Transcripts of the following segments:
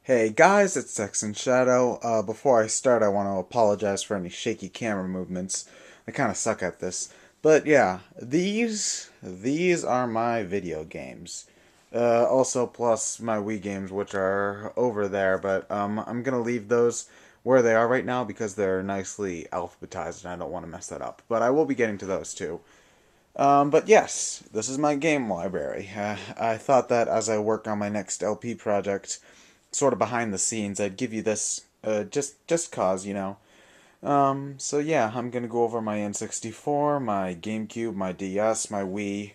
Hey guys, it's ExandShadow. Before I start, I want to apologize for any shaky camera movements. I kind of suck at this. But yeah, these are my video games. Also, plus my Wii games, which are over there, but I'm gonna leave those where they are right now because they're nicely alphabetized and I don't want to mess that up. But I will be getting to those too. But yes, this is my game library. I thought that as I work on my next LP project, sort of behind the scenes, I'd give you this just cause, you know. So yeah, I'm gonna go over my N64, my GameCube, my DS, my Wii,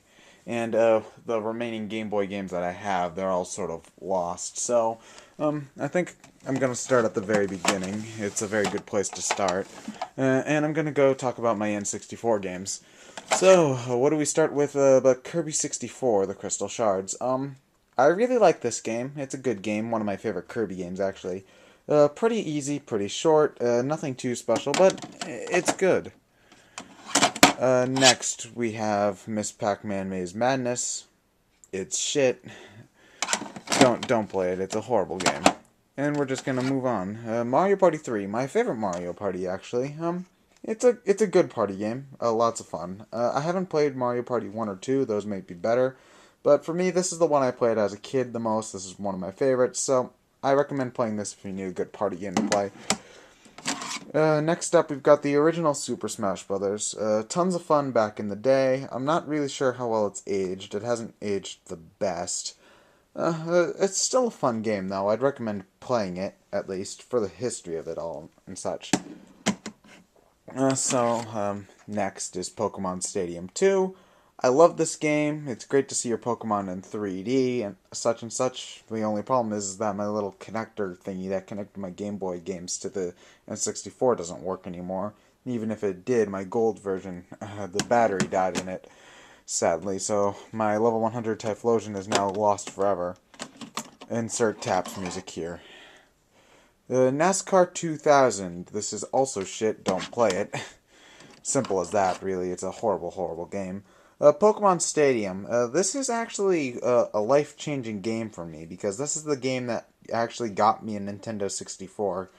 and the remaining Game Boy games that I have. They're all sort of lost. So I think I'm gonna start at the very beginning. It's a very good place to start, and I'm gonna go talk about my N64 games. So, what do we start with? About Kirby 64, the Crystal Shards. I really like this game. It's a good game, one of my favorite Kirby games, actually. Pretty easy, pretty short, nothing too special, but it's good. Next, we have Miss Pac-Man Maze Madness. It's shit. Don't play it. It's a horrible game. And we're just gonna move on. Mario Party 3, my favorite Mario Party, actually. It's a good party game. Lots of fun. I haven't played Mario Party 1 or 2. Those may be better. But for me, this is the one I played as a kid the most. This is one of my favorites. So I recommend playing this if you need a good party game to play. Next up, we've got the original Super Smash Bros. Tons of fun back in the day. I'm not really sure how well it's aged. It hasn't aged the best. It's still a fun game, though. I'd recommend playing it, at least, for the history of it all and such. Next is Pokemon Stadium 2. I love this game. It's great to see your Pokemon in 3D and such and such. The only problem is that my little connector thingy that connected my Game Boy games to the N64 doesn't work anymore. Even if it did, my gold version, the battery died in it, sadly. So my level 100 Typhlosion is now lost forever. Insert taps music here. NASCAR 2000. This is also shit. Don't play it. Simple as that, really. It's a horrible, horrible game. Pokemon Stadium. This is actually a life-changing game for me because this is the game that actually got me a Nintendo 64.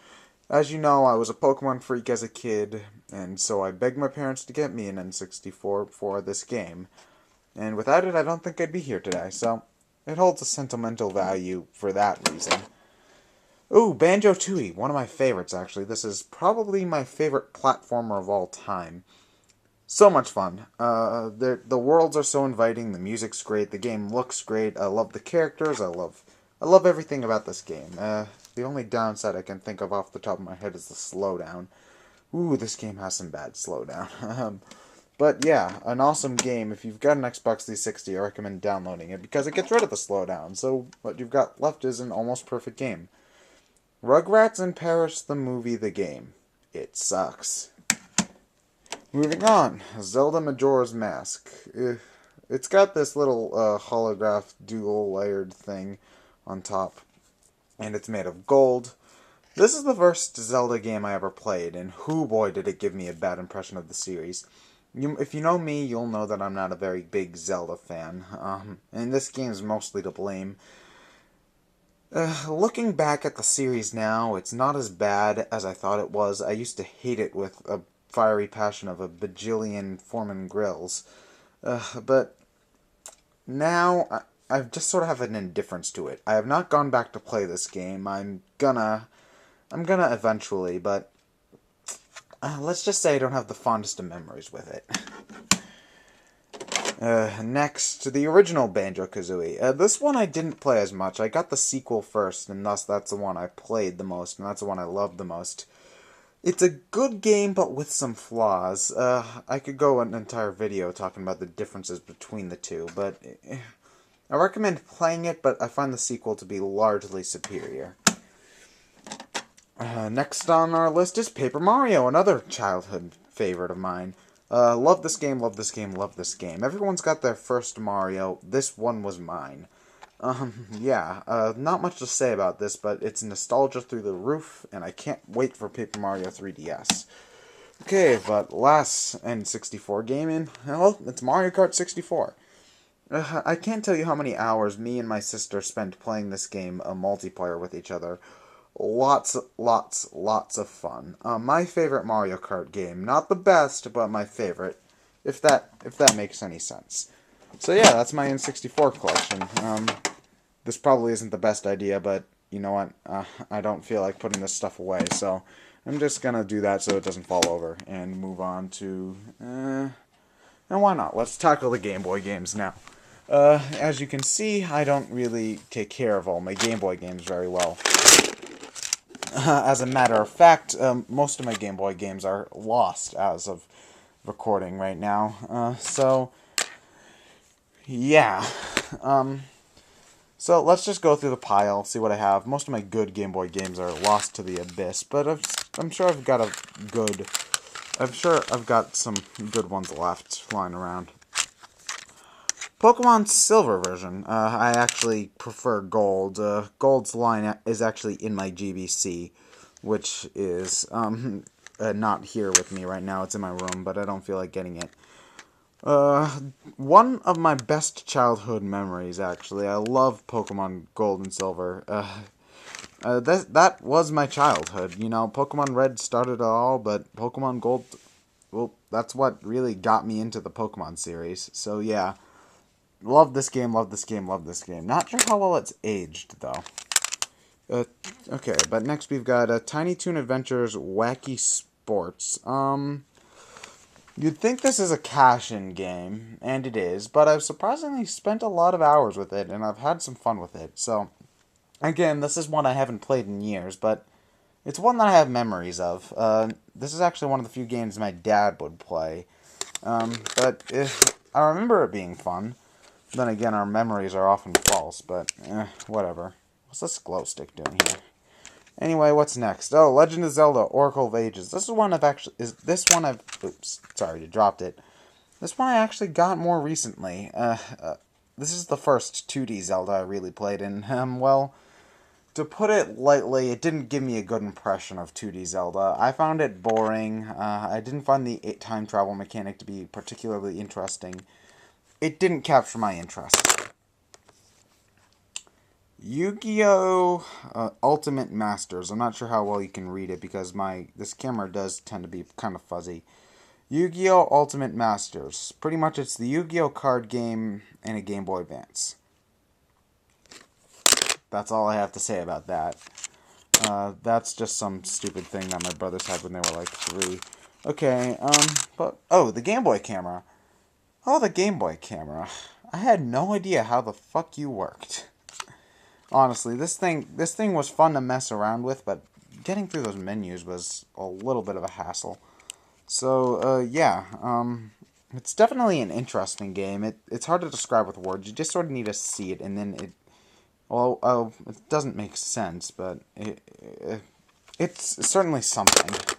As you know, I was a Pokemon freak as a kid, and so I begged my parents to get me an N64 for this game. And without it, I don't think I'd be here today, so it holds a sentimental value for that reason. Ooh, Banjo-Tooie, one of my favorites, actually. This is probably my favorite platformer of all time. So much fun. The worlds are so inviting. The music's great. The game looks great. I love the characters. I love everything about this game. The only downside I can think of off the top of my head is the slowdown. Ooh, this game has some bad slowdown. But yeah, an awesome game. If you've got an Xbox 360, I recommend downloading it because it gets rid of the slowdown. So what you've got left is an almost perfect game. Rugrats in Paris, the movie, the game. It sucks. Moving on, Zelda Majora's Mask. It's got this little holograph dual layered thing on top, and it's made of gold. This is the first Zelda game I ever played, and whoo boy did it give me a bad impression of the series. If you know me, you'll know that I'm not a very big Zelda fan, and this game's mostly to blame. Looking back at the series now, it's not as bad as I thought it was. I used to hate it with a fiery passion of a bajillion Foreman grills. But now I just sort of have an indifference to it. I have not gone back to play this game. I'm gonna eventually, but let's just say I don't have the fondest of memories with it. Next, the original Banjo-Kazooie. This one I didn't play as much. I got the sequel first, and thus that's the one I played the most, and that's the one I loved the most. It's a good game, but with some flaws. I could go an entire video talking about the differences between the two, but I recommend playing it, but I find the sequel to be largely superior. Next on our list is Paper Mario, another childhood favorite of mine. Love this game, love this game, love this game. Everyone's got their first Mario. This one was mine. Not much to say about this, but it's nostalgia through the roof, and I can't wait for Paper Mario 3DS. Okay, but last N64 gaming, well, it's Mario Kart 64. I can't tell you how many hours me and my sister spent playing this game multiplayer with each other. Lots of fun. My favorite Mario Kart game. Not the best, but my favorite. If that makes any sense. So yeah, that's my N64 collection. This probably isn't the best idea, but you know what? I don't feel like putting this stuff away, so I'm just gonna do that so it doesn't fall over and move on to. And why not? Let's tackle the Game Boy games now. As you can see, I don't really take care of all my Game Boy games very well. As a matter of fact, most of my Game Boy games are lost as of recording right now. So, yeah. So let's just go through the pile, see what I have. Most of my good Game Boy games are lost to the abyss, but I'm sure I've got some good ones left flying around. Pokemon Silver version. I actually prefer Gold. Gold's line is actually in my GBC, which is not here with me right now. It's in my room, but I don't feel like getting it. One of my best childhood memories, actually. I love Pokemon Gold and Silver. That was my childhood. You know, Pokemon Red started it all, but Pokemon Gold, well, that's what really got me into the Pokemon series. So yeah. Love this game, love this game, love this game. Not sure how well it's aged, though. Okay, but next we've got Tiny Toon Adventures Wacky Sports. You'd think this is a cash-in game, and it is, but I've surprisingly spent a lot of hours with it, and I've had some fun with it. So, again, this is one I haven't played in years, but it's one that I have memories of. This is actually one of the few games my dad would play. But I remember it being fun. Then again, our memories are often false, but whatever. What's this glow stick doing here? Anyway, what's next? Oh, Legend of Zelda: Oracle of Ages. This is one I've actually. Oops, sorry, you dropped it. This one I actually got more recently. This is the first 2D Zelda I really played, and well, to put it lightly, it didn't give me a good impression of 2D Zelda. I found it boring. I didn't find the time travel mechanic to be particularly interesting. It didn't capture my interest. Yu-Gi-Oh! Ultimate Masters. I'm not sure how well you can read it because this camera does tend to be kind of fuzzy. Yu-Gi-Oh! Ultimate Masters. Pretty much it's the Yu-Gi-Oh! Card game in a Game Boy Advance. That's all I have to say about that. That's just some stupid thing that my brothers had when they were like 3. Okay, the Game Boy camera. Oh, the Game Boy camera. I had no idea how the fuck you worked. Honestly, this thing was fun to mess around with, but getting through those menus was a little bit of a hassle. So, yeah, it's definitely an interesting game. It's hard to describe with words. You just sort of need to see it, and then it doesn't make sense, but it's certainly something.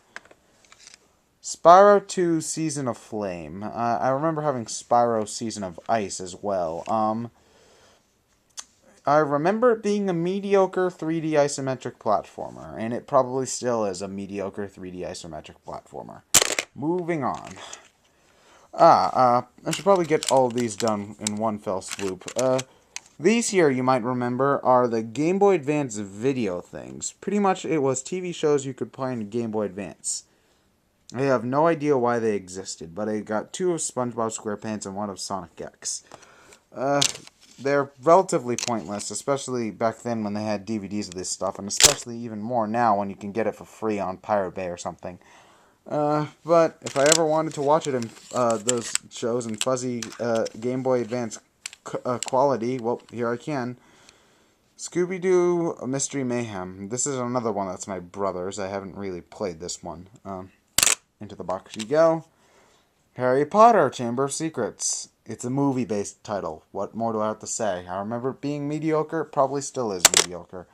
Spyro 2 Season of Flame. I remember having Spyro Season of Ice as well. I remember it being a mediocre 3D isometric platformer, and it probably still is a mediocre 3D isometric platformer. Moving on. I should probably get all of these done in one fell swoop. These here, you might remember, are the Game Boy Advance video things. Pretty much it was TV shows you could play in Game Boy Advance. I have no idea why they existed, but I got 2 of SpongeBob SquarePants and 1 of Sonic X. They're relatively pointless, especially back then when they had DVDs of this stuff, and especially even more now when you can get it for free on Pirate Bay or something. But if I ever wanted to watch it in those shows in fuzzy Game Boy Advance quality, well, here I can. Scooby-Doo Mystery Mayhem. This is another one that's my brother's. I haven't really played this one. Into the box you go. Harry Potter, Chamber of Secrets. It's a movie-based title. What more do I have to say? I remember it being mediocre. It probably still is mediocre.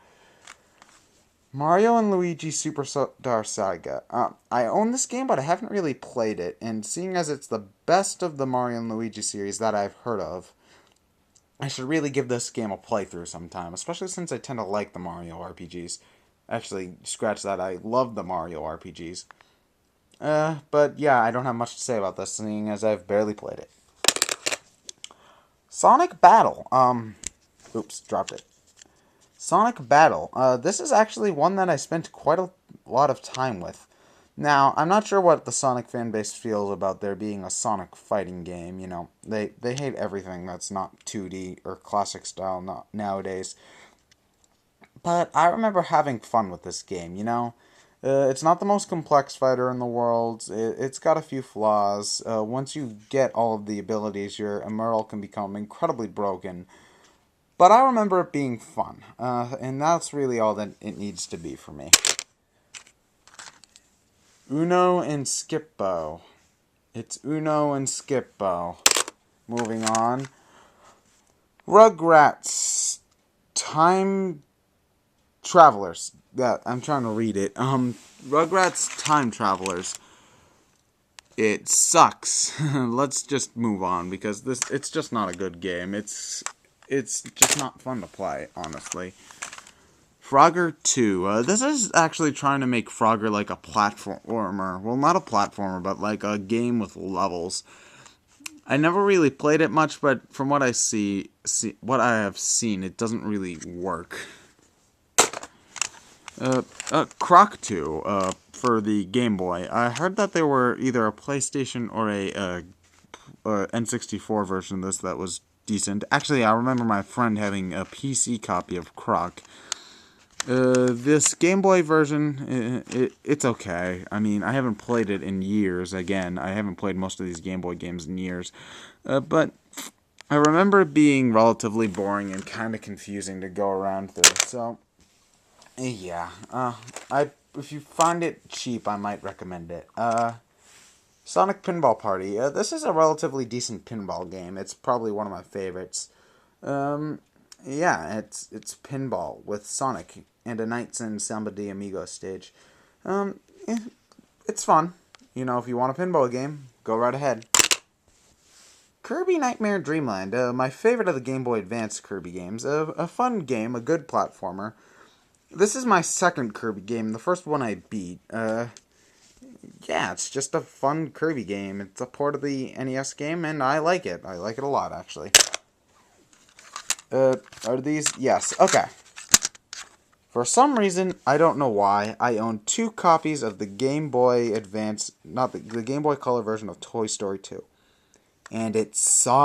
Mario and Luigi Superstar Saga. I own this game, but I haven't really played it. And seeing as it's the best of the Mario and Luigi series that I've heard of, I should really give this game a playthrough sometime. Especially since I tend to like the Mario RPGs. Actually, scratch that. I love the Mario RPGs. But yeah, I don't have much to say about this, seeing as I've barely played it. Sonic Battle. Oops, dropped it. Sonic Battle. This is actually one that I spent quite a lot of time with. Now, I'm not sure what the Sonic fanbase feels about there being a Sonic fighting game. You know, they hate everything that's not 2D or classic style nowadays. But I remember having fun with this game, you know? It's not the most complex fighter in the world. It's got a few flaws. Once you get all of the abilities, your Emerald can become incredibly broken. But I remember it being fun. And that's really all that it needs to be for me. Uno and Skippo. It's Uno and Skippo. Moving on. Rugrats. Time Travelers. Yeah, I'm trying to read it. Rugrats Time Travelers. It sucks. Let's just move on because it's just not a good game. It's just not fun to play, honestly. Frogger 2. This is actually trying to make Frogger like a platformer. Well, not a platformer, but like a game with levels. I never really played it much, but from what I what I have seen, it doesn't really work. Croc 2, for the Game Boy. I heard that there were either a PlayStation or a N64 version of this that was decent. Actually, I remember my friend having a PC copy of Croc. This Game Boy version, it's okay. I mean, I haven't played it in years. Again, I haven't played most of these Game Boy games in years. But I remember it being relatively boring and kind of confusing to go around through. So, yeah. If you find it cheap, I might recommend it. Sonic Pinball Party. This is a relatively decent pinball game. It's probably one of my favorites. Yeah, it's pinball with Sonic and a Knights and Samba de Amigos stage. It's fun. You know, if you want a pinball game, go right ahead. Kirby Nightmare Dreamland. My favorite of the Game Boy Advance Kirby games. A fun game, a good platformer. This is my second Kirby game. The first one I beat. Yeah, it's just a fun Kirby game. It's a port of the NES game, and I like it. I like it a lot, actually. Are these? Yes. Okay. For some reason, I don't know why, I own 2 copies of the Game Boy Advance, not the Game Boy Color version of Toy Story 2. And it sucks.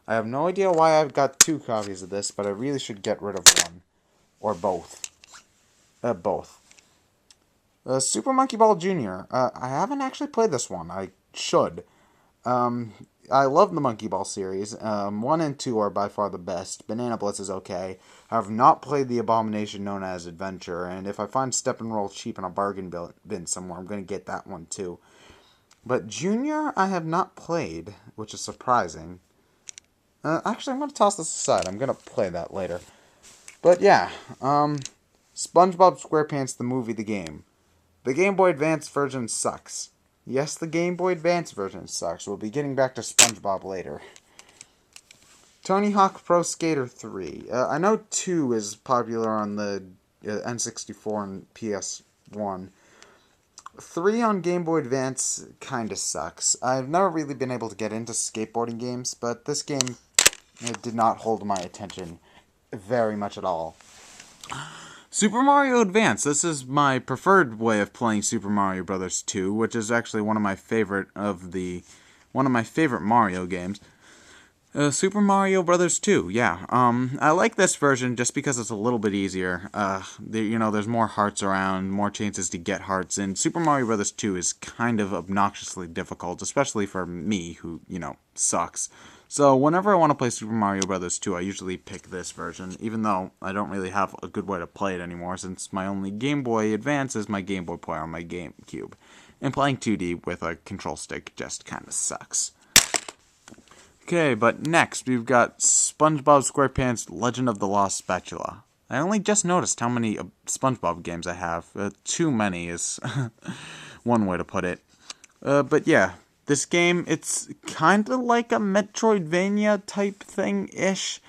I have no idea why I've got 2 copies of this, but I really should get rid of one. Or both. Both. Super Monkey Ball Jr. I haven't actually played this one. I should. I love the Monkey Ball series. 1 and 2 are by far the best. Banana Blitz is okay. I have not played the abomination known as Adventure, and if I find Step and Roll cheap in a bargain bin somewhere, I'm going to get that one too. But Junior, I have not played, which is surprising. Actually, I'm going to toss this aside. I'm going to play that later. But yeah, SpongeBob SquarePants the movie, the game. The Game Boy Advance version sucks. Yes, the Game Boy Advance version sucks. We'll be getting back to SpongeBob later. Tony Hawk Pro Skater 3. I know 2 is popular on the N64 and PS1. 3 on Game Boy Advance kinda sucks. I've never really been able to get into skateboarding games, but this game did not hold my attention very much at all. Super Mario Advance. This is my preferred way of playing Super Mario Bros. 2, which is actually one of my favorite Mario games. Super Mario Bros. 2, yeah. I like this version just because it's a little bit easier. There's more hearts around, more chances to get hearts, and Super Mario Bros. 2 is kind of obnoxiously difficult, especially for me, who, sucks. So whenever I want to play Super Mario Bros. 2, I usually pick this version, even though I don't really have a good way to play it anymore, since my only Game Boy Advance is my Game Boy player on my Gamecube. And playing 2D with a control stick just kind of sucks. Okay, but next we've got SpongeBob SquarePants Legend of the Lost Spatula. I only just noticed how many SpongeBob games I have. Too many is one way to put it. But yeah. This game, it's kind of like a Metroidvania type thing-ish.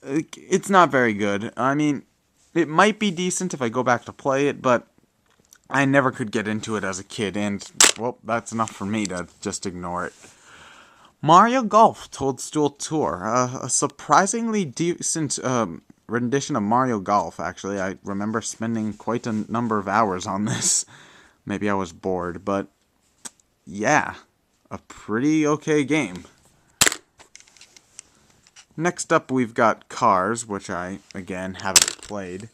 It's not very good. I mean, it might be decent if I go back to play it, but I never could get into it as a kid, and, well, that's enough for me to just ignore it. Mario Golf Toadstool Tour. A surprisingly decent rendition of Mario Golf, actually. I remember spending quite a number of hours on this. Maybe I was bored, but yeah, a pretty okay game. Next up, we've got Cars, which I, again, haven't played.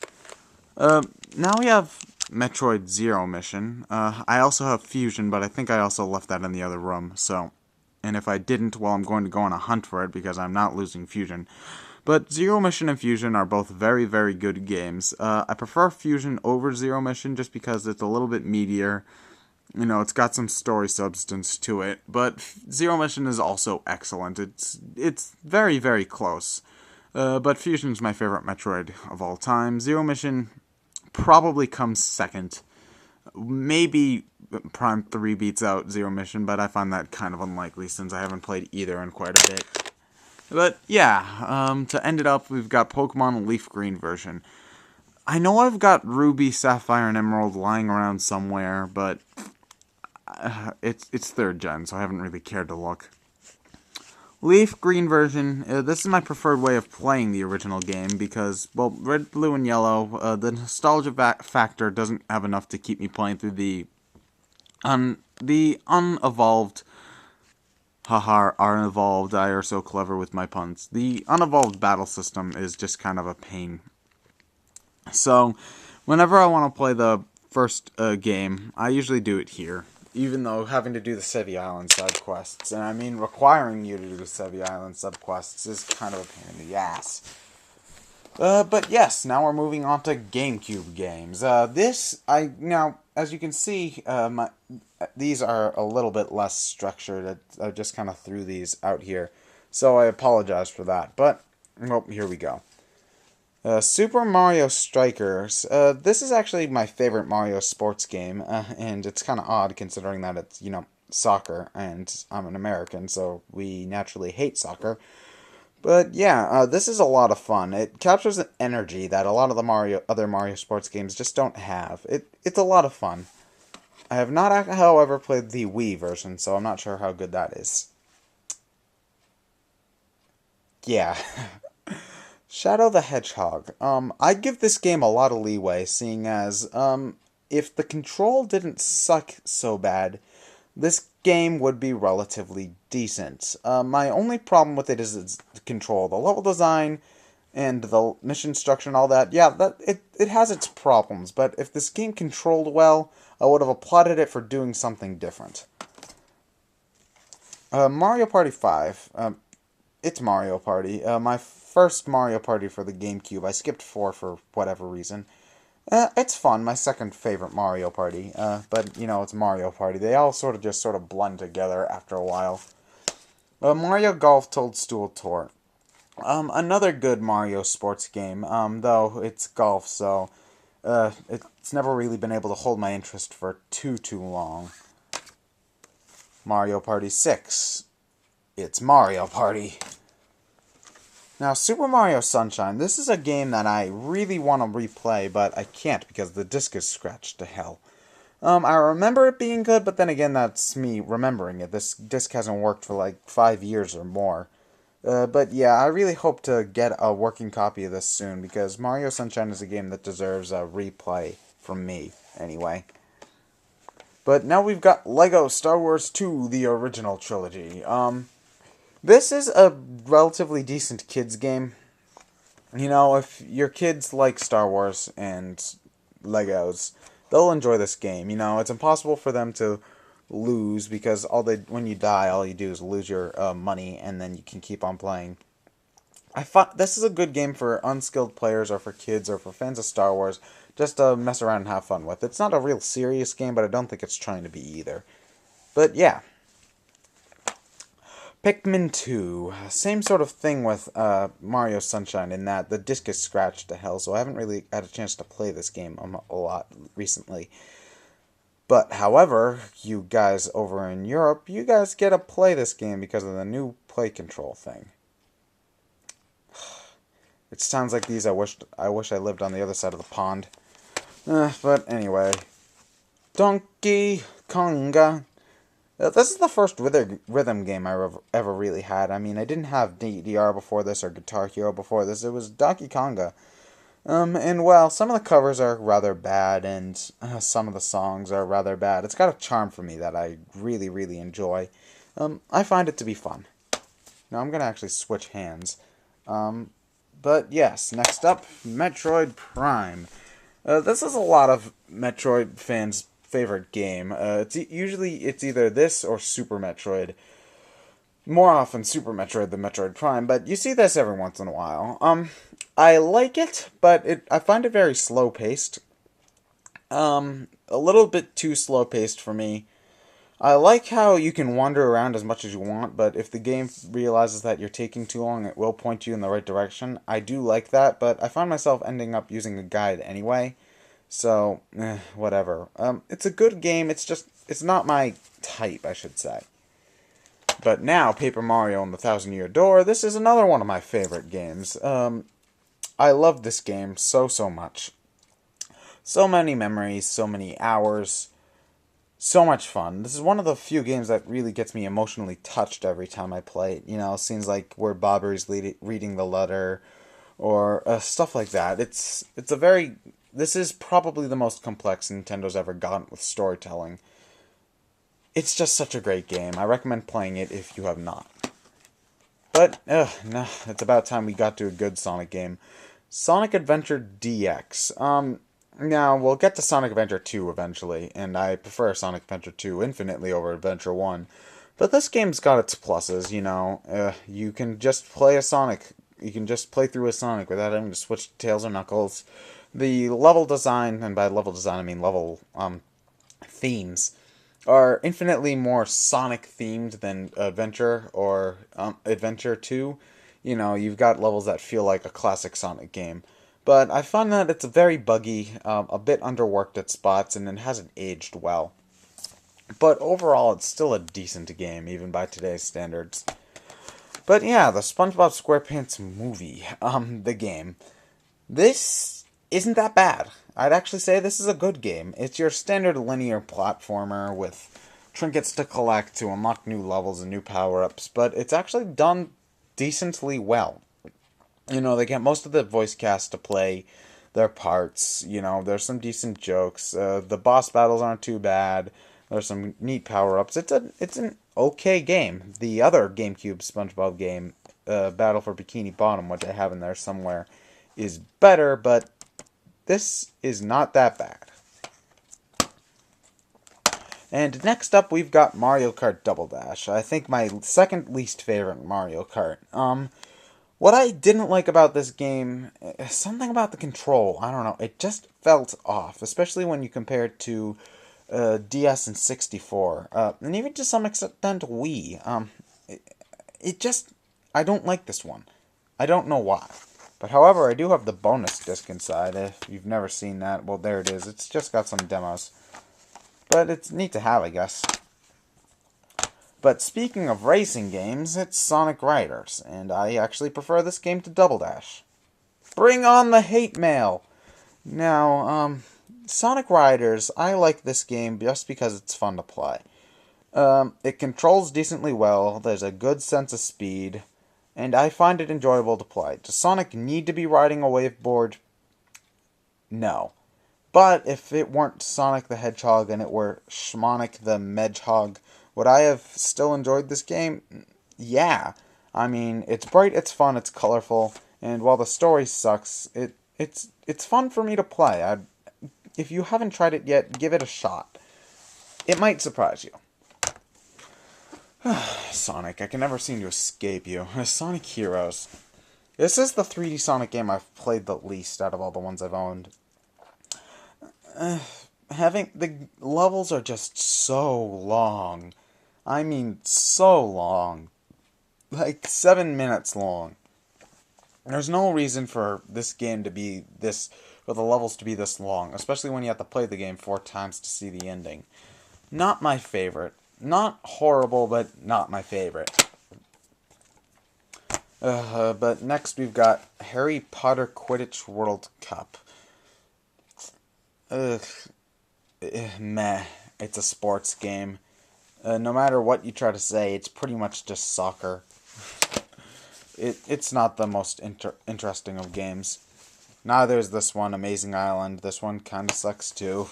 Now we have Metroid Zero Mission. I also have Fusion, but I think I also left that in the other room, so... And if I didn't, well, I'm going to go on a hunt for it because I'm not losing Fusion. But Zero Mission and Fusion are both very, very good games. I prefer Fusion over Zero Mission just because it's a little bit meatier. You know, it's got some story substance to it. But Zero Mission is also excellent. It's very, very close. But Fusion's my favorite Metroid of all time. Zero Mission probably comes second. Maybe Prime 3 beats out Zero Mission, but I find that kind of unlikely since I haven't played either in quite a bit. But yeah, to end it up, we've got Pokemon Leaf Green version. I know I've got Ruby, Sapphire, and Emerald lying around somewhere, but it's 3rd gen, so I haven't really cared to look. Leaf Green version, this is my preferred way of playing the original game because, well, Red, Blue, and Yellow, the nostalgia factor doesn't have enough to keep me playing through the unevolved, unevolved, I are so clever with my puns. The unevolved battle system is just kind of a pain. So, whenever I want to play the first game, I usually do it here. Even though having to do the Sevi Island side quests, and I mean requiring you to do the Sevi Island subquests is kind of a pain in the ass. But yes, now we're moving on to GameCube games. Now, as you can see, these are a little bit less structured. I just kind of threw these out here, so I apologize for that. But, well, here we go. Super Mario Strikers. This is actually my favorite Mario sports game, and it's kind of odd considering that it's, you know, soccer, and I'm an American, so we naturally hate soccer. But yeah, this is a lot of fun. It captures an energy that a lot of the other Mario sports games just don't have. It's a lot of fun. I have not, however, played the Wii version, so I'm not sure how good that is. Yeah. Shadow the Hedgehog. I'd give this game a lot of leeway, seeing as, if the control didn't suck so bad, this game would be relatively decent. My only problem with it is its control. The level design and the mission structure and all that, yeah, it has its problems, but if this game controlled well, I would have applauded it for doing something different. Mario Party 5. It's Mario Party. My first Mario Party for the GameCube. I skipped 4 for whatever reason. It's fun. My second favorite Mario Party. But, you know, it's Mario Party. They all sort of blend together after a while. Mario Golf Toadstool Tour. Another good Mario sports game, though it's golf, so it's never really been able to hold my interest for too long. Mario Party 6. It's Mario Party. Now, Super Mario Sunshine. This is a game that I really want to replay, but I can't because the disc is scratched to hell. I remember it being good, but then again, that's me remembering it. This disc hasn't worked for like 5 years or more. But yeah, I really hope to get a working copy of this soon, because Mario Sunshine is a game that deserves a replay from me, anyway. But now we've got LEGO Star Wars 2, the original trilogy. This is a relatively decent kids game. You know, if your kids like Star Wars and Legos, they'll enjoy this game. You know, it's impossible for them to lose because when you die, all you do is lose your money, and then you can keep on playing. This is a good game for unskilled players, or for kids, or for fans of Star Wars, just to mess around and have fun with. It's not a real serious game, but I don't think it's trying to be either. But yeah. Pikmin 2. Same sort of thing with Mario Sunshine in that the disc is scratched to hell, so I haven't really had a chance to play this game a lot recently. But, however, you guys over in Europe, you guys get to play this game because of the new play control thing. It sounds like these I wish I lived on the other side of the pond. But anyway. Donkey Konga. This is the first rhythm game I ever really had. I mean, I didn't have DDR before this or Guitar Hero before this. It was Donkey Konga. And well, some of the covers are rather bad, and some of the songs are rather bad. It's got a charm for me that I really, really enjoy. I find it to be fun. Now I'm gonna actually switch hands. But yes, next up, Metroid Prime. This is a lot of Metroid fans' favorite game. Usually it's either this or Super Metroid. More often Super Metroid than Metroid Prime, but you see this every once in a while. I like it, but I find it very slow paced. A little bit too slow paced for me. I like how you can wander around as much as you want, but if the game realizes that you're taking too long, it will point you in the right direction. I do like that, but I find myself ending up using a guide anyway. So, whatever. It's a good game, it's not my type, I should say. But now, Paper Mario and the Thousand Year Door, this is another one of my favorite games. I love this game so much. So many memories, so many hours, so much fun. This is one of the few games that really gets me emotionally touched every time I play it. You know, scenes like where Bobber's reading the letter, or stuff like that. This is probably the most complex Nintendo's ever gotten with storytelling. It's just such a great game. I recommend playing it if you have not. But, no, it's about time we got to a good Sonic game. Sonic Adventure DX. Now, we'll get to Sonic Adventure 2 eventually, and I prefer Sonic Adventure 2 infinitely over Adventure 1. But this game's got its pluses, you know. You can just play a Sonic. You can just play through a Sonic without having to switch to Tails or Knuckles. The level design, and by level design I mean level themes, are infinitely more Sonic themed than Adventure or Adventure 2. You know, you've got levels that feel like a classic Sonic game. But I find that it's very buggy, a bit underworked at spots, and it hasn't aged well. But overall, it's still a decent game, even by today's standards. But yeah, the SpongeBob SquarePants movie, the game. This isn't that bad. I'd actually say this is a good game. It's your standard linear platformer with trinkets to collect to unlock new levels and new power-ups, but it's actually done decently well. You know, they get most of the voice cast to play their parts. You know, there's some decent jokes. The boss battles aren't too bad. There's some neat power-ups. It's an okay game. The other GameCube SpongeBob game, Battle for Bikini Bottom, which I have in there somewhere, is better, but this is not that bad. And next up, we've got Mario Kart Double Dash. I think my second least favorite Mario Kart. What I didn't like about this game, something about the control. I don't know. It just felt off, especially when you compare it to DS and 64, and even to some extent Wii. I don't like this one. I don't know why. But however, I do have the bonus disc inside. If you've never seen that, well, there it is. It's just got some demos. But it's neat to have, I guess. But speaking of racing games, it's Sonic Riders, and I actually prefer this game to Double Dash. Bring on the hate mail! Now, Sonic Riders, I like this game just because it's fun to play. It controls decently well, there's a good sense of speed, and I find it enjoyable to play. Does Sonic need to be riding a waveboard? No. But if it weren't Sonic the Hedgehog and it were Schmonic the Medgehog, would I have still enjoyed this game? Yeah. I mean, it's bright, it's fun, it's colorful, and while the story sucks, it's fun for me to play. If you haven't tried it yet, give it a shot. It might surprise you. Sonic, I can never seem to escape you. Sonic Heroes. This is the 3D Sonic game I've played the least out of all the ones I've owned. Having the levels are just so long. I mean, so long. Like 7 minutes long. There's no reason for this game to be this, for the levels to be this long, especially when you have to play the game 4 times to see the ending. Not my favorite. Not horrible, but not my favorite. But next we've got Harry Potter Quidditch World Cup. Meh. It's a sports game. No matter what you try to say, it's pretty much just soccer. It's not the most interesting of games. Neither is this one, Amazing Island. This one kind of sucks too.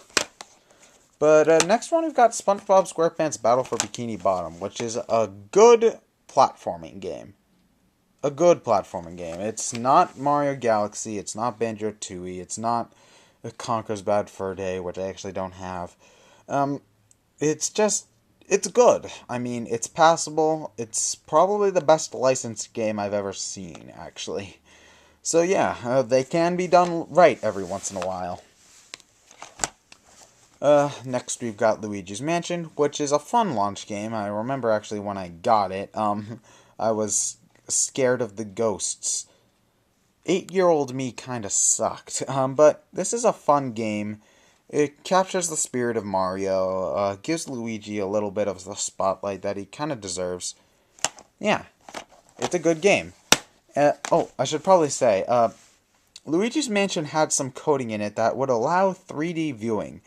But next one we've got SpongeBob SquarePants Battle for Bikini Bottom, which is a good platforming game. A good platforming game. It's not Mario Galaxy, it's not Banjo-Tooie, it's not Conker's Bad Fur Day, which I actually don't have. It's good. I mean, it's passable. It's probably the best licensed game I've ever seen, actually. So yeah, they can be done right every once in a while. Next we've got Luigi's Mansion, which is a fun launch game. I remember actually when I got it, I was scared of the ghosts. 8-year-old me kinda sucked. But this is a fun game. It captures the spirit of Mario, gives Luigi a little bit of the spotlight that he kinda deserves. Yeah, it's a good game. I should probably say, Luigi's Mansion had some coding in it that would allow 3D viewing.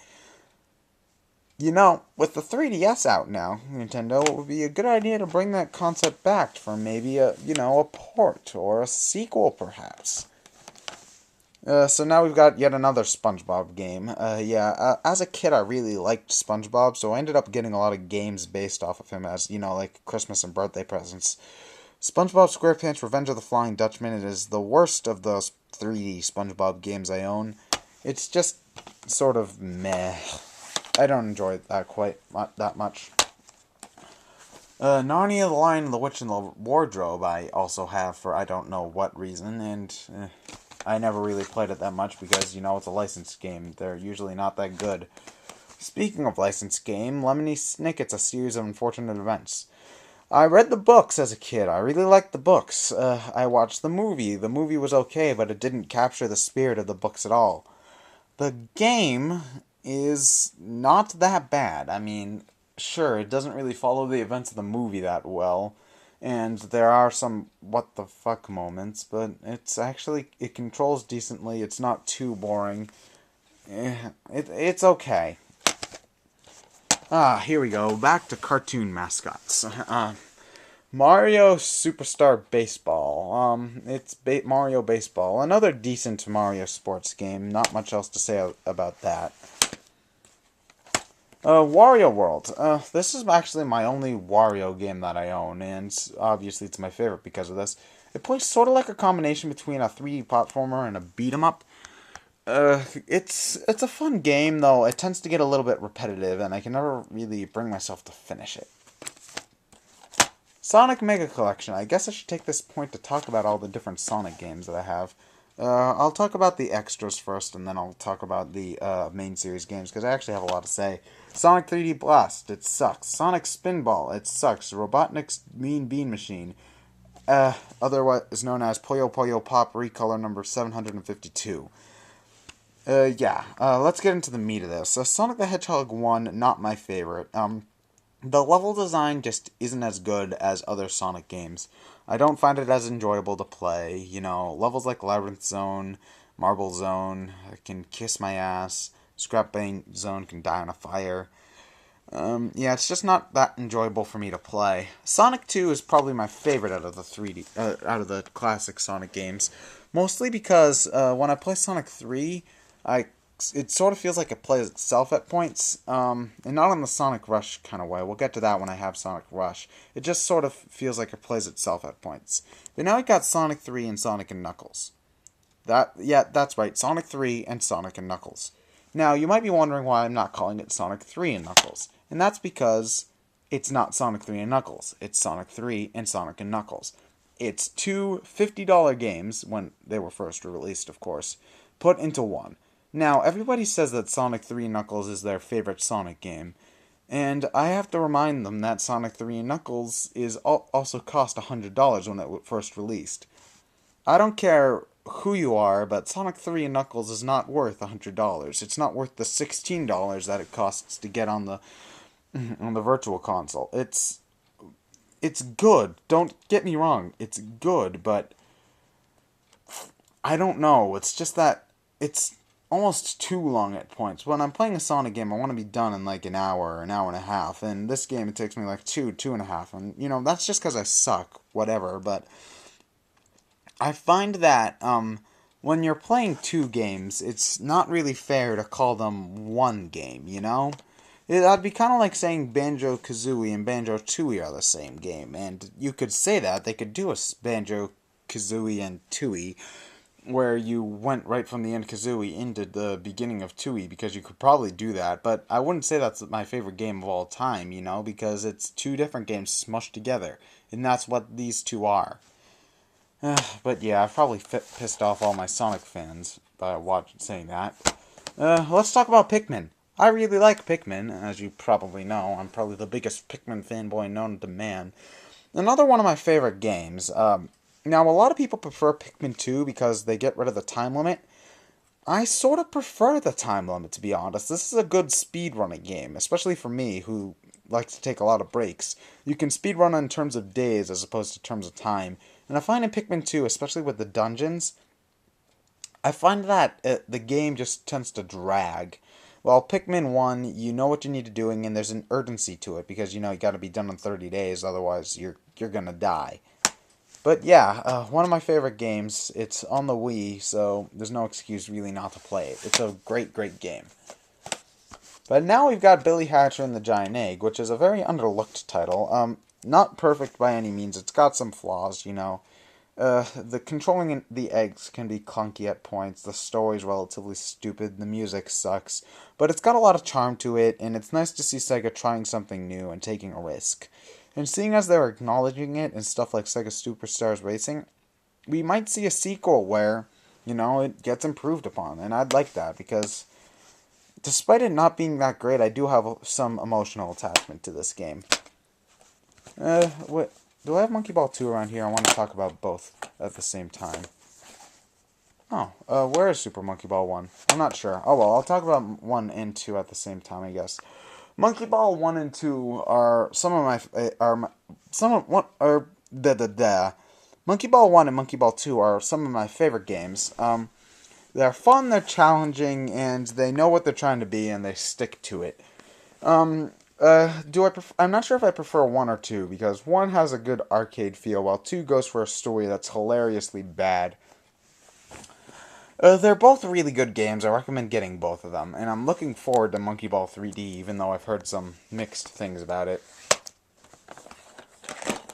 You know, with the 3DS out now, Nintendo, it would be a good idea to bring that concept back for maybe a port or a sequel, perhaps. So now we've got yet another SpongeBob game. As a kid, I really liked SpongeBob, so I ended up getting a lot of games based off of him as, like Christmas and birthday presents. SpongeBob SquarePants Revenge of the Flying Dutchman is the worst of those 3D SpongeBob games I own. It's just sort of meh. I don't enjoy that quite that much. Narnia, the Lion, the Witch, and the Wardrobe I also have for I don't know what reason, and I never really played it that much because, it's a licensed game. They're usually not that good. Speaking of licensed game, Lemony Snicket's A Series of Unfortunate Events. I read the books as a kid. I really liked the books. I watched the movie. The movie was okay, but it didn't capture the spirit of the books at all. The game is not that bad. I mean, sure, it doesn't really follow the events of the movie that well, and there are some what the fuck moments, but it controls decently. It's not too boring. It's okay. Here we go. Back to cartoon mascots. Mario Superstar Baseball. It's Mario Baseball. Another decent Mario sports game. Not much else to say about that. Wario World. This is actually my only Wario game that I own, and obviously it's my favorite because of this. It plays sort of like a combination between a 3D platformer and a beat-em-up. It's a fun game, though it tends to get a little bit repetitive, and I can never really bring myself to finish it. Sonic Mega Collection. I guess I should take this point to talk about all the different Sonic games that I have. I'll talk about the extras first, and then I'll talk about the main series games, because I actually have a lot to say. Sonic 3D Blast, it sucks. Sonic Spinball, it sucks. Robotnik's Mean Bean Machine, otherwise known as Puyo Puyo Pop Recolor number 752. Let's get into the meat of this. Sonic the Hedgehog 1, not my favorite. The level design just isn't as good as other Sonic games. I don't find it as enjoyable to play. Levels like Labyrinth Zone, Marble Zone can kiss my ass. Scrap Bang Zone can die on a fire. It's just not that enjoyable for me to play. Sonic 2 is probably my favorite out of the classic Sonic games. Mostly because when I play Sonic 3, it sort of feels like it plays itself at points, and not in the Sonic Rush kind of way. We'll get to that when I have Sonic Rush. It just sort of feels like it plays itself at points. But now we got Sonic 3 and Sonic and Knuckles. That's right, Sonic 3 and Sonic and Knuckles. Now, you might be wondering why I'm not calling it Sonic 3 and Knuckles, and that's because it's not Sonic 3 and Knuckles. It's Sonic 3 and Sonic and Knuckles. It's two $50 games, when they were first released, of course, put into one. Now, everybody says that Sonic 3 Knuckles is their favorite Sonic game, and I have to remind them that Sonic 3 Knuckles also cost $100 when it was first released. I don't care who you are, but Sonic 3 Knuckles is not worth $100. It's not worth the $16 that it costs to get on the Virtual Console. It's good. Don't get me wrong. It's good, but I don't know. It's just that it's almost too long at points. When I'm playing a Sonic game, I want to be done in like an hour and a half. And this game, it takes me like two and a half. And, you know, that's just because I suck, whatever. But I find that when you're playing two games, it's not really fair to call them one game, you know? That'd be kind of like saying Banjo-Kazooie and Banjo-Tooie are the same game. And you could say that. They could do a Banjo-Kazooie and Tooie where you went right from the end of Kazooie into the beginning of Tooie, because you could probably do that, but I wouldn't say that's my favorite game of all time, you know, because it's two different games smushed together, and that's what these two are. But yeah, I've probably pissed off all my Sonic fans by saying that. Let's talk about Pikmin. I really like Pikmin, as you probably know. I'm probably the biggest Pikmin fanboy known to man. Another one of my favorite games. Now, a lot of people prefer Pikmin 2 because they get rid of the time limit. I sort of prefer the time limit, to be honest. This is a good speedrunning game, especially for me, who likes to take a lot of breaks. You can speedrun in terms of days as opposed to terms of time. And I find in Pikmin 2, especially with the dungeons, I find that the game just tends to drag. While Pikmin 1, you know what you need to do, and there's an urgency to it, because you know you got to be done in 30 days, otherwise you're gonna die. But yeah, one of my favorite games. It's on the Wii, so there's no excuse really not to play it. It's a great, great game. But now we've got Billy Hatcher and the Giant Egg, which is a very underlooked title. Not perfect by any means. It's got some flaws, you know. The controlling the eggs can be clunky at points. The story's relatively stupid. The music sucks. But it's got a lot of charm to it, and it's nice to see Sega trying something new and taking a risk. And seeing as they're acknowledging it in stuff like Sega Superstars Racing, we might see a sequel where, you know, it gets improved upon. And I'd like that, because despite it not being that great, I do have some emotional attachment to this game. What? Do I have Monkey Ball 2 around here? I want to talk about both at the same time. Oh, where is Super Monkey Ball 1? I'm not sure. Oh well, I'll talk about 1 and 2 at the same time, I guess. Monkey Ball 1 and 2 are Monkey Ball 1 and Monkey Ball 2 are some of my favorite games. They're fun, they're challenging, and they know what they're trying to be, and they stick to it. I'm not sure if I prefer 1 or 2, because 1 has a good arcade feel, while 2 goes for a story that's hilariously bad. They're both really good games. I recommend getting both of them, and I'm looking forward to Monkey Ball 3D, even though I've heard some mixed things about it.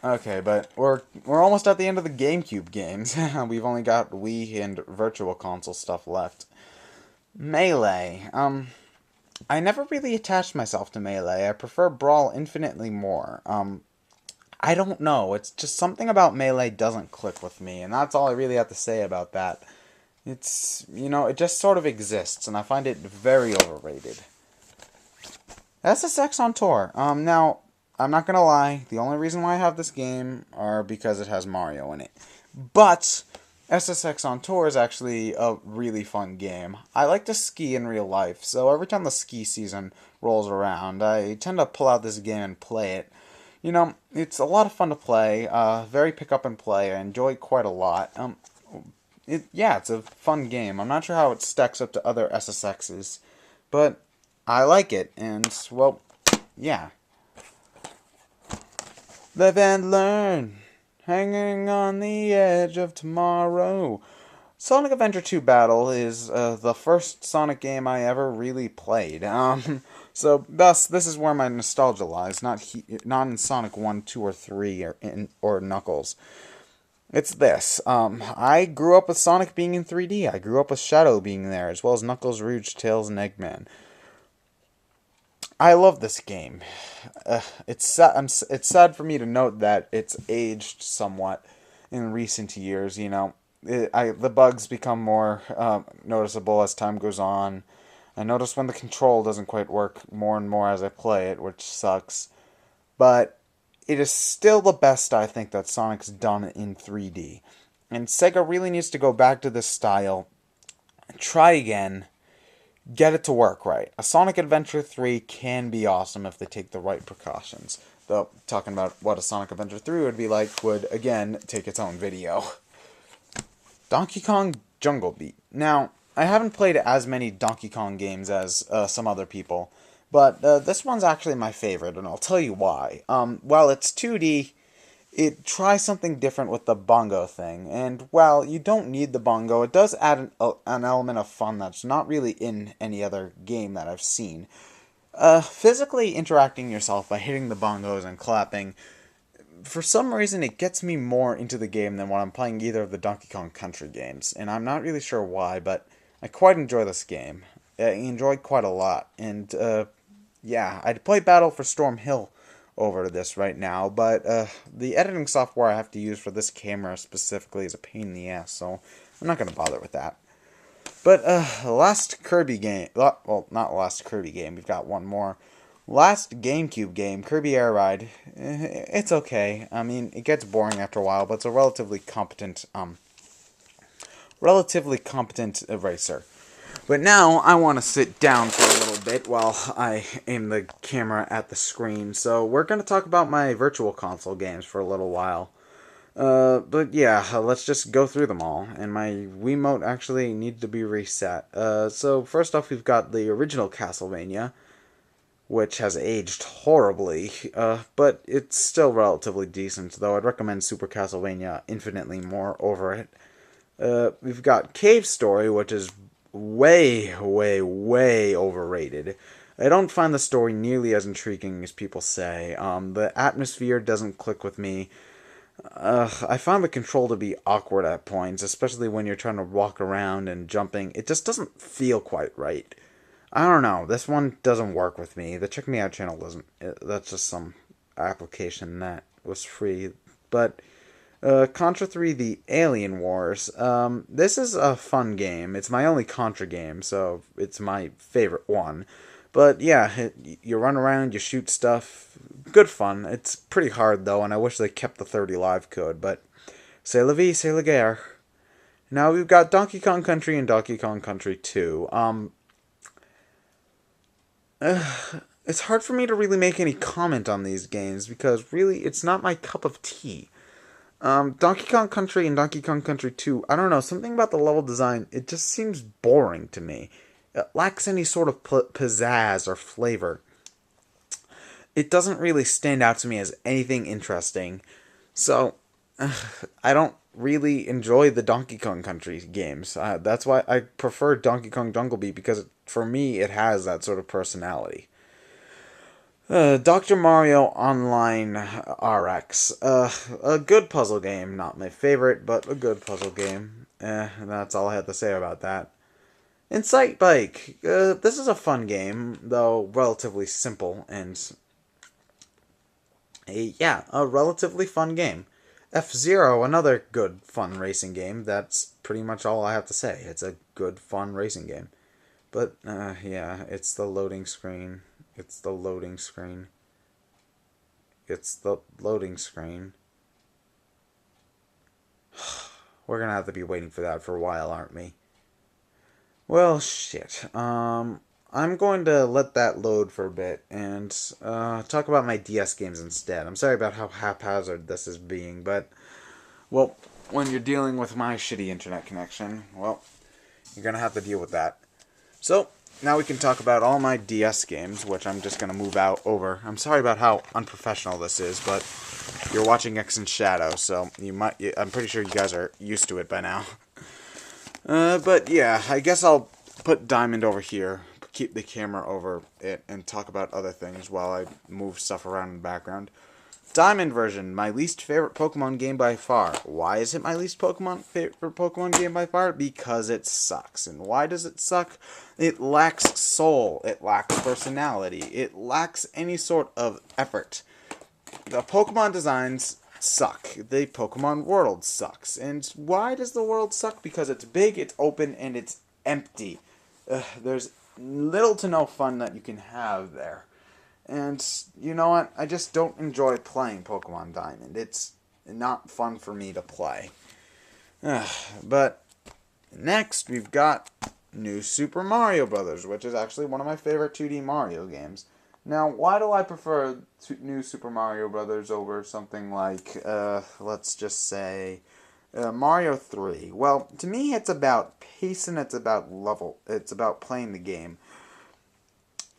Okay, but we're almost at the end of the GameCube games. We've only got Wii and Virtual Console stuff left. Melee. I never really attached myself to Melee. I prefer Brawl infinitely more. I don't know. It's just something about Melee doesn't click with me, and that's all I really have to say about that. It's, you know, it just sort of exists, and I find it very overrated. SSX on Tour. Now, I'm not gonna lie, the only reason why I have this game are because it has Mario in it. But SSX on Tour is actually a really fun game. I like to ski in real life, so every time the ski season rolls around, I tend to pull out this game and play it. You know, it's a lot of fun to play, very pick up and play. I enjoy it quite a lot. It's a fun game. I'm not sure how it stacks up to other SSXs, but I like it, and, well, yeah. Live and learn, hanging on the edge of tomorrow. Sonic Adventure 2 Battle is the first Sonic game I ever really played. So thus, this is where my nostalgia lies, not in Sonic 1, 2, or 3, or Knuckles. It's this. I grew up with Sonic being in 3D. I grew up with Shadow being there, as well as Knuckles, Rouge, Tails, and Eggman. I love this game. It's sad for me to note that it's aged somewhat in recent years. You know, the bugs become more noticeable as time goes on. I notice when the control doesn't quite work more and more as I play it, which sucks. But it is still the best, I think, that Sonic's done in 3D. And Sega really needs to go back to this style, try again, get it to work right. A Sonic Adventure 3 can be awesome if they take the right precautions. Though, talking about what a Sonic Adventure 3 would be like would, again, take its own video. Donkey Kong Jungle Beat. Now, I haven't played as many Donkey Kong games as some other people, but this one's actually my favorite, and I'll tell you why. While it's 2D, it tries something different with the bongo thing, and while you don't need the bongo, it does add an element of fun that's not really in any other game that I've seen. Physically interacting yourself by hitting the bongos and clapping, for some reason it gets me more into the game than when I'm playing either of the Donkey Kong Country games, and I'm not really sure why, but I quite enjoy this game. I enjoy quite a lot, and yeah, I'd play Battle for Storm Hill over this right now, but the editing software I have to use for this camera specifically is a pain in the ass, so I'm not going to bother with that. But last Kirby game, well, not last Kirby game, we've got one more. Last GameCube game, Kirby Air Ride, it's okay. I mean, it gets boring after a while, but it's a relatively competent eraser. But now I want to sit down for a little bit while I aim the camera at the screen. So we're going to talk about my Virtual Console games for a little while. But yeah, let's just go through them all. And my Wiimote actually needs to be reset. So first off, we've got the original Castlevania, which has aged horribly, but it's still relatively decent, though I'd recommend Super Castlevania infinitely more over it. We've got Cave Story, which is way, way, way overrated. I don't find the story nearly as intriguing as people say. The atmosphere doesn't click with me. I find the control to be awkward at points, especially when you're trying to walk around and jumping. It just doesn't feel quite right. I don't know. This one doesn't work with me. The Check Me Out channel doesn't. That's just some application that was free. But Contra 3: The Alien Wars. This is a fun game. It's my only Contra game, so it's my favorite one. But yeah, you run around, you shoot stuff. Good fun. It's pretty hard though, and I wish they kept the 30 live code. But c'est la vie, c'est la guerre. Now we've got Donkey Kong Country and Donkey Kong Country 2. It's hard for me to really make any comment on these games because really it's not my cup of tea. Donkey Kong Country and Donkey Kong Country 2, I don't know, something about the level design, it just seems boring to me. It lacks any sort of pizzazz or flavor. It doesn't really stand out to me as anything interesting. So, I don't really enjoy the Donkey Kong Country games. That's why I prefer Donkey Kong Jungle Beat, because for me it has that sort of personality. Dr. Mario Online RX. A good puzzle game. Not my favorite, but a good puzzle game. That's all I had to say about that. Incite Bike. This is a fun game, though relatively simple, and a relatively fun game. F-Zero, another good, fun racing game. That's pretty much all I have to say. It's a good, fun racing game. But, yeah, it's the loading screen. It's the loading screen. It's the loading screen. We're gonna have to be waiting for that for a while, aren't we? Well, shit. I'm going to let that load for a bit and talk about my DS games instead. I'm sorry about how haphazard this is being, but, well, when you're dealing with my shitty internet connection, well, you're going to have to deal with that. So, now we can talk about all my DS games, which I'm just going to move out over. I'm sorry about how unprofessional this is, but you're watching ExandShadow's, so I'm pretty sure you guys are used to it by now. But yeah, I guess I'll put Diamond over here, keep the camera over it, and talk about other things while I move stuff around in the background. Diamond version, my least favorite Pokemon game by far. Why is it my least favorite Pokemon game by far? Because it sucks. And why does it suck? It lacks soul. It lacks personality. It lacks any sort of effort. The Pokemon designs suck. The Pokemon world sucks. And why does the world suck? Because it's big, it's open, and it's empty. There's little to no fun that you can have there. And you know what? I just don't enjoy playing Pokemon Diamond. It's not fun for me to play. But next we've got New Super Mario Bros., which is actually one of my favorite 2D Mario games. Now, why do I prefer New Super Mario Bros. Over something like, let's just say, Mario 3. Well, to me, it's about pace and it's about level. It's about playing the game.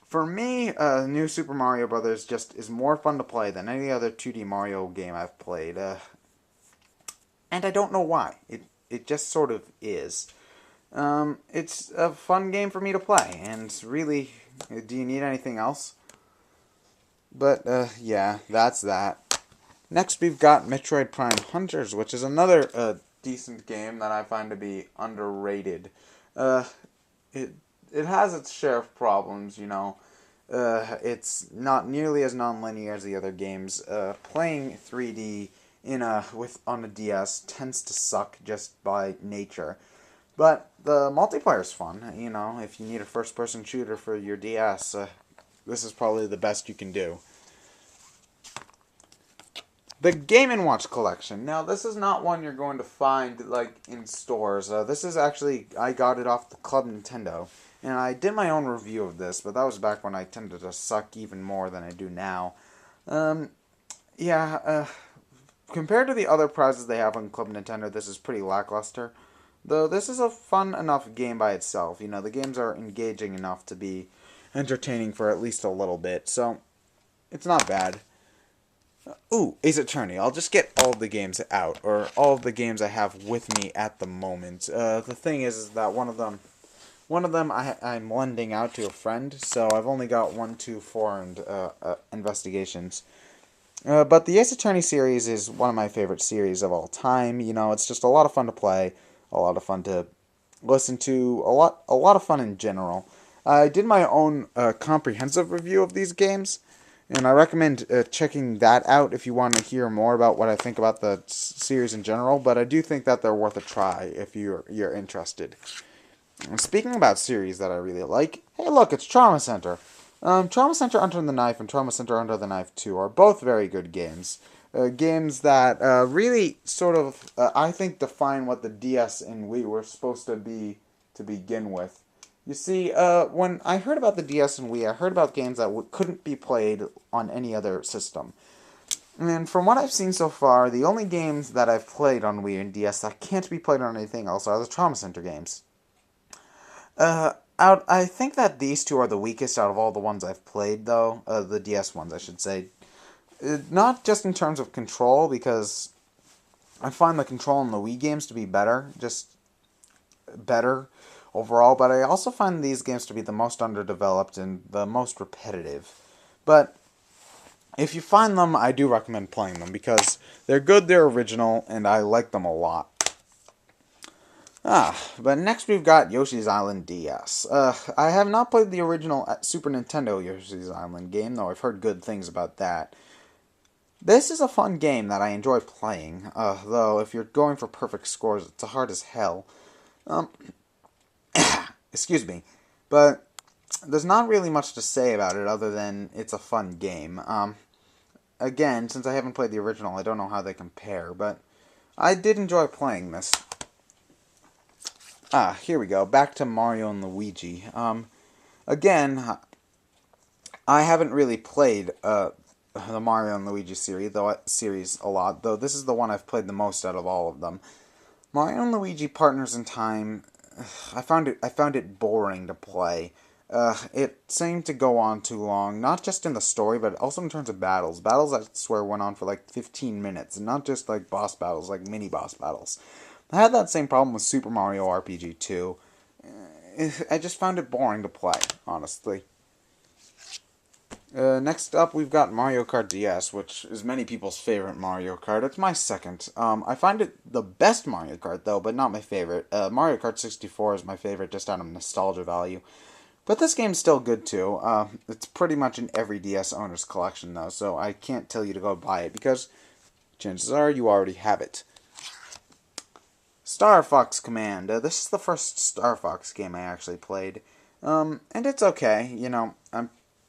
For me, New Super Mario Brothers just is more fun to play than any other 2D Mario game I've played. And I don't know why. It just sort of is. It's a fun game for me to play, and really, do you need anything else? But, yeah, that's that. Next, we've got Metroid Prime Hunters, which is another decent game that I find to be underrated. Uh, it it has its share of problems, you know. It's not nearly as non-linear as the other games. Playing 3D on a DS tends to suck just by nature. But the multiplayer's fun, you know. If you need a first-person shooter for your DS, this is probably the best you can do. The Game & Watch collection. Now, this is not one you're going to find, like, in stores. This is actually, I got it off the Club Nintendo. And I did my own review of this, but that was back when I tended to suck even more than I do now. Yeah, compared to the other prizes they have on Club Nintendo, this is pretty lackluster. Though this is a fun enough game by itself. You know, the games are engaging enough to be entertaining for at least a little bit, so it's not bad. Ooh, Ace Attorney. I'll just get all of the games out, or all of the games I have with me at the moment. The thing is that one of them I'm lending out to a friend, so I've only got 1, 2, 4, and investigations. But the Ace Attorney series is one of my favorite series of all time. You know, it's just a lot of fun to play, a lot of fun to listen to, a lot of fun in general. I did my own comprehensive review of these games, and I recommend checking that out if you want to hear more about what I think about the series in general. But I do think that they're worth a try if you're interested. Speaking about series that I really like, hey look, it's Trauma Center. Trauma Center Under the Knife and Trauma Center Under the Knife 2 are both very good games. Games that really sort of, I think, define what the DS and Wii were supposed to be to begin with. You see, when I heard about the DS and Wii, I heard about games that couldn't be played on any other system. And from what I've seen so far, the only games that I've played on Wii and DS that can't be played on anything else are the Trauma Center games. I think that these two are the weakest out of all the ones I've played, though. The DS ones, I should say. Not just in terms of control, because I find the control in the Wii games to be better, just better overall, but I also find these games to be the most underdeveloped and the most repetitive. But if you find them, I do recommend playing them, because they're good, they're original, and I like them a lot. But next we've got Yoshi's Island DS. I have not played the original Super Nintendo Yoshi's Island game, though I've heard good things about that. This is a fun game that I enjoy playing, though if you're going for perfect scores, it's hard as hell. Excuse me. But there's not really much to say about it other than it's a fun game. Again, since I haven't played the original, I don't know how they compare, but I did enjoy playing this. Here we go. Back to Mario and Luigi. Again, I haven't really played the Mario and Luigi series a lot, though this is the one I've played the most out of all of them. Mario and Luigi Partners in Time, I found it boring to play. It seemed to go on too long, not just in the story, but also in terms of battles. Battles, I swear, went on for like 15 minutes, and not just like boss battles, like mini-boss battles. I had that same problem with Super Mario RPG 2. I just found it boring to play, honestly. Next up, we've got Mario Kart DS, which is many people's favorite Mario Kart. It's my second. I find it the best Mario Kart, though, but not my favorite. Mario Kart 64 is my favorite, just out of nostalgia value. But this game's still good, too. It's pretty much in every DS owner's collection, though, so I can't tell you to go buy it, because chances are you already have it. Star Fox Command. This is the first Star Fox game I actually played. And it's okay, you know.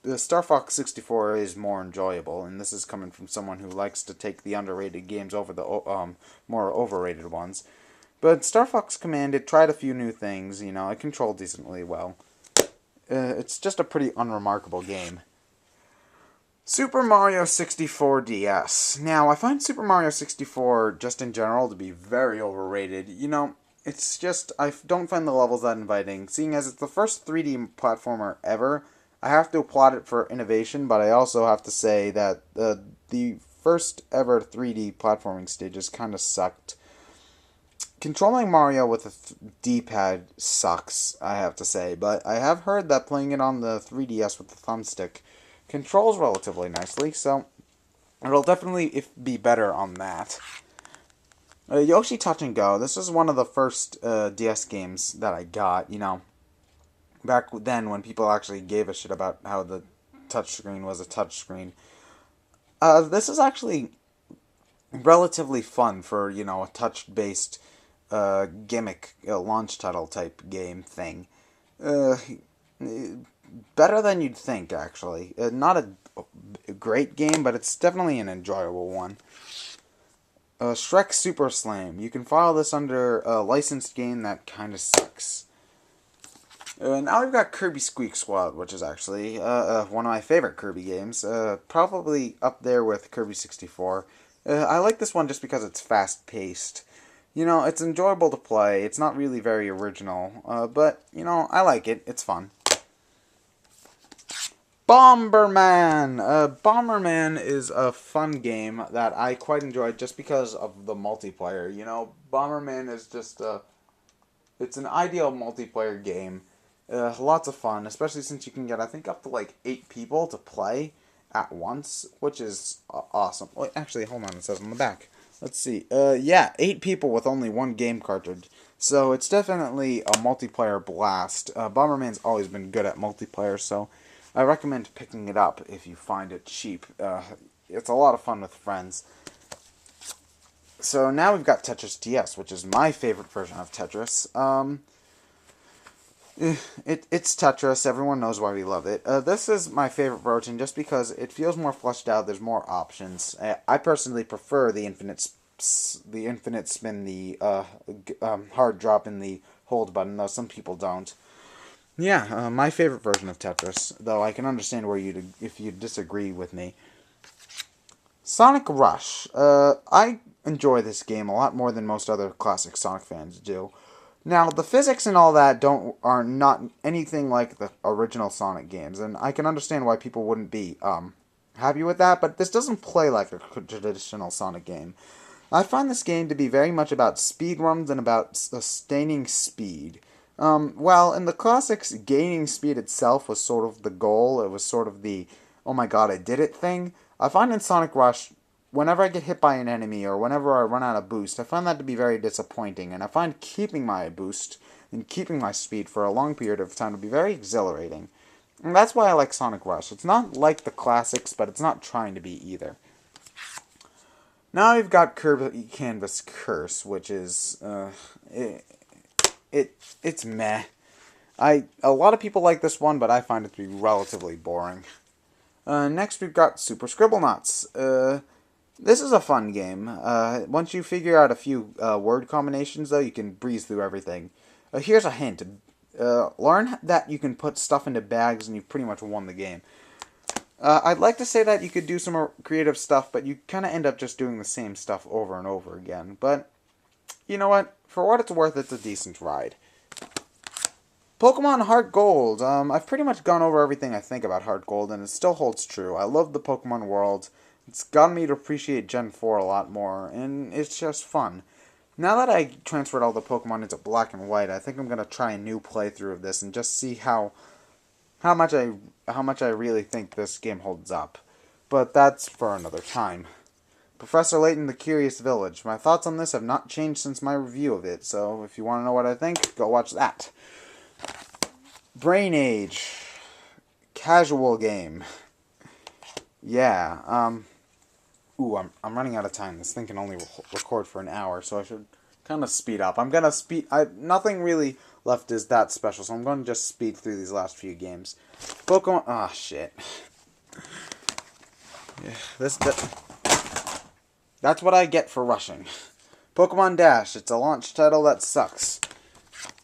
The Star Fox 64 is more enjoyable, and this is coming from someone who likes to take the underrated games over the more overrated ones. But Star Fox Command, it tried a few new things, you know, it controlled decently well. It's just a pretty unremarkable game. Super Mario 64 DS. Now, I find Super Mario 64 just in general to be very overrated. You know, it's just, I don't find the levels that inviting. Seeing as it's the first 3D platformer ever, I have to applaud it for innovation, but I also have to say that the first ever 3D platforming stages kind of sucked. Controlling Mario with a D-pad sucks, I have to say, but I have heard that playing it on the 3DS with the thumbstick controls relatively nicely, so it'll definitely be better on that. Yoshi Touch and Go. This is one of the first DS games that I got, you know, back then when people actually gave a shit about how the touchscreen was a touchscreen. This is actually relatively fun for, you know, a touch-based gimmick launch title type game thing. Better than you'd think, actually. Not a great game, but it's definitely an enjoyable one. Shrek Super Slam. You can file this under a licensed game that kind of sucks. Now we've got Kirby Squeak Squad, which is actually one of my favorite Kirby games. Probably up there with Kirby 64. I like this one just because it's fast-paced. You know, it's enjoyable to play. It's not really very original, but, you know, I like it. It's fun. Bomberman! Bomberman is a fun game that I quite enjoyed just because of the multiplayer. You know, Bomberman is just it's an ideal multiplayer game. Lots of fun, especially since you can get, I think, up to like 8 people to play at once, which is awesome. Wait, actually, hold on, it says on the back. Let's see. Yeah, 8 people with only 1 game cartridge. So it's definitely a multiplayer blast. Bomberman's always been good at multiplayer, so I recommend picking it up if you find it cheap. It's a lot of fun with friends. So now we've got Tetris DS, which is my favorite version of Tetris. It's Tetris. Everyone knows why we love it. This is my favorite version just because it feels more fleshed out. There's more options. I personally prefer the infinite spin, the hard drop in the hold button, though some people don't. Yeah, my favorite version of Tetris, though I can understand where if you disagree with me. Sonic Rush. I enjoy this game a lot more than most other classic Sonic fans do. Now, the physics and all that are not anything like the original Sonic games, and I can understand why people wouldn't be happy with that, but this doesn't play like a traditional Sonic game. I find this game to be very much about speedruns and about sustaining speed. Well, in the classics, gaining speed itself was sort of the goal. It was sort of the, oh my god, I did it thing. I find in Sonic Rush, whenever I get hit by an enemy or whenever I run out of boost, I find that to be very disappointing. And I find keeping my boost and keeping my speed for a long period of time to be very exhilarating. And that's why I like Sonic Rush. It's not like the classics, but it's not trying to be either. Now we've got Kirby Canvas Curse, which is, it's meh. A lot of people like this one, but I find it to be relatively boring. Next we've got Super Scribblenauts. This is a fun game. Once you figure out a few word combinations, though, you can breeze through everything. Here's a hint. Learn that you can put stuff into bags and you've pretty much won the game. I'd like to say that you could do some more creative stuff, but you kind of end up just doing the same stuff over and over again. But, you know what? For what it's worth, it's a decent ride. Pokemon Heart Gold. I've pretty much gone over everything I think about Heart Gold, and it still holds true. I love the Pokemon world. It's gotten me to appreciate Gen 4 a lot more, and it's just fun. Now that I transferred all the Pokemon into Black and White, I think I'm gonna try a new playthrough of this and just see how much I really think this game holds up. But that's for another time. Professor Layton, The Curious Village. My thoughts on this have not changed since my review of it, so if you want to know what I think, go watch that. Brain Age. Casual game. Yeah, ooh, I'm running out of time. This thing can only record for an hour, so I should kind of speed up. I'm gonna nothing really left is that special, so I'm going to just speed through these last few games. Pokemon... Ah, shit. Yeah, that's what I get for rushing. Pokemon Dash. It's a launch title that sucks.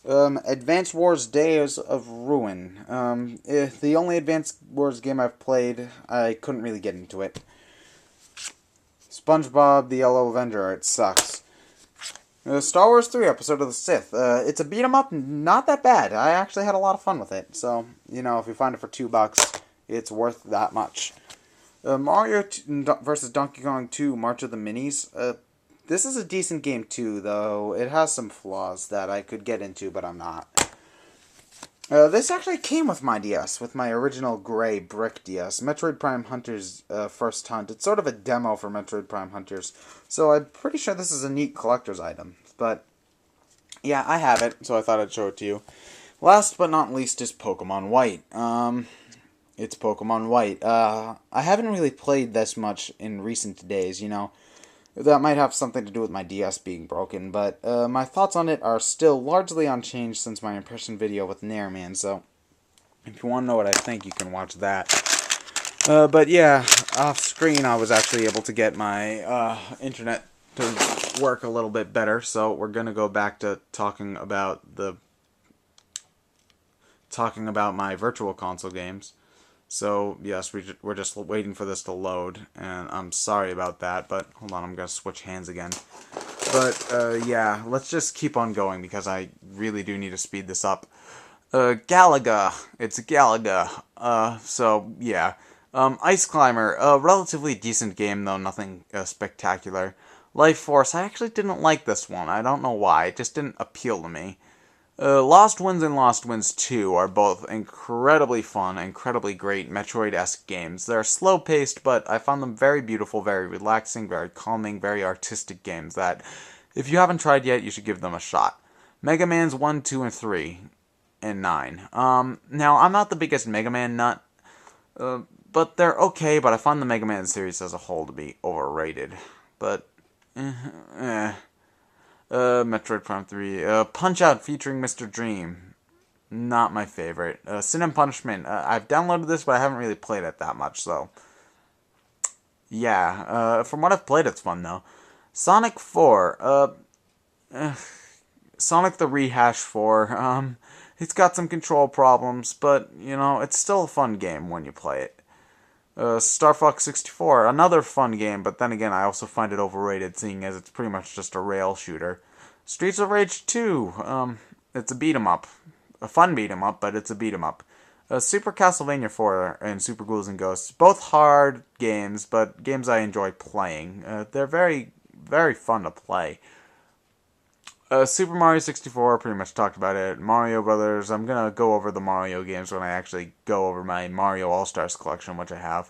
Advance Wars Days of Ruin. The only Advance Wars game I've played, I couldn't really get into it. SpongeBob the Yellow Avenger, it sucks. Star Wars 3, Episode of the Sith. It's a beat-em-up, not that bad. I actually had a lot of fun with it. So, you know, if you find it for $2, it's worth that much. Mario vs. Donkey Kong 2, March of the Minis. This is a decent game too, though it has some flaws that I could get into, but I'm not. This actually came with my DS, with my original gray brick DS. Metroid Prime Hunters First Hunt. It's sort of a demo for Metroid Prime Hunters, so I'm pretty sure this is a neat collector's item. But, yeah, I have it, so I thought I'd show it to you. Last but not least is Pokemon White. It's Pokemon White. I haven't really played this much in recent days, you know. That might have something to do with my DS being broken, but my thoughts on it are still largely unchanged since my impression video with Nairman, so if you want to know what I think, you can watch that. But yeah, off screen I was actually able to get my internet to work a little bit better, so we're going to go back to talking about my Virtual Console games. So, yes, we're just waiting for this to load, and I'm sorry about that, but hold on, I'm going to switch hands again. But, yeah, let's just keep on going, because I really do need to speed this up. Galaga. It's Galaga. So, yeah. Ice Climber. A relatively decent game, though, nothing spectacular. Life Force. I actually didn't like this one. I don't know why. It just didn't appeal to me. Lost Winds and Lost Winds 2 are both incredibly fun, incredibly great Metroid-esque games. They're slow-paced, but I found them very beautiful, very relaxing, very calming, very artistic games that, if you haven't tried yet, you should give them a shot. Mega Man's 1, 2, and 3, and 9. Now, I'm not the biggest Mega Man nut, but they're okay, but I find the Mega Man series as a whole to be overrated. But, Metroid Prime 3. Punch-Out featuring Mr. Dream. Not my favorite. Sin and Punishment. I've downloaded this, but I haven't really played it that much, so. Yeah, from what I've played, it's fun, though. Sonic 4. Sonic the Rehash 4. It's got some control problems, but, you know, it's still a fun game when you play it. Star Fox 64, another fun game, but then again, I also find it overrated, seeing as it's pretty much just a rail shooter. Streets of Rage 2, it's a beat-em-up. A fun beat-em-up, but it's a beat-em-up. Super Castlevania 4 and Super Ghouls and Ghosts, both hard games, but games I enjoy playing. They're very, very fun to play. Super Mario 64, pretty much talked about it. Mario Brothers, I'm going to go over the Mario games when I actually go over my Mario All-Stars collection, which I have.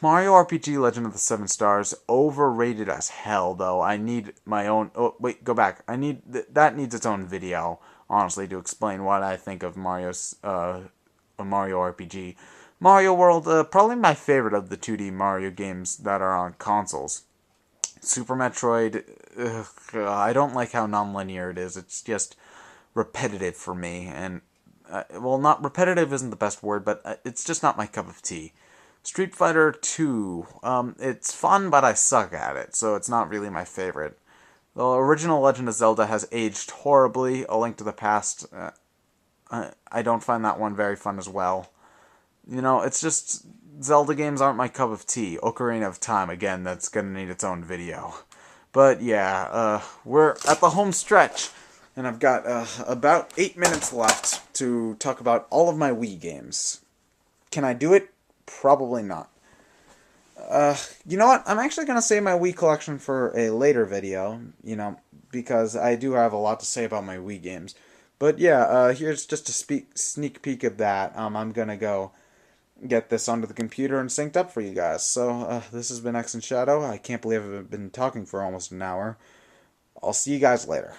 Mario RPG Legend of the Seven Stars, overrated as hell, though. I need my own... Oh, wait, go back. That needs its own video, honestly, to explain what I think of Mario's Mario RPG. Mario World, probably my favorite of the 2D Mario games that are on consoles. Super Metroid, I don't like how non-linear it is. It's just repetitive for me. And, well, not repetitive isn't the best word, but it's just not my cup of tea. Street Fighter 2, it's fun, but I suck at it, so it's not really my favorite. The original Legend of Zelda has aged horribly. A Link to the Past, I don't find that one very fun as well. You know, it's just... Zelda games aren't my cup of tea. Ocarina of Time, again, that's gonna need its own video. But yeah, we're at the home stretch, and I've got about 8 minutes left to talk about all of my Wii games. Can I do it? Probably not. You know what? I'm actually gonna save my Wii collection for a later video, you know, because I do have a lot to say about my Wii games. But yeah, here's just a sneak peek of that. I'm gonna go get this onto the computer and synced up for you guys. So, this has been ExandShadow. I can't believe I've been talking for almost an hour. I'll see you guys later.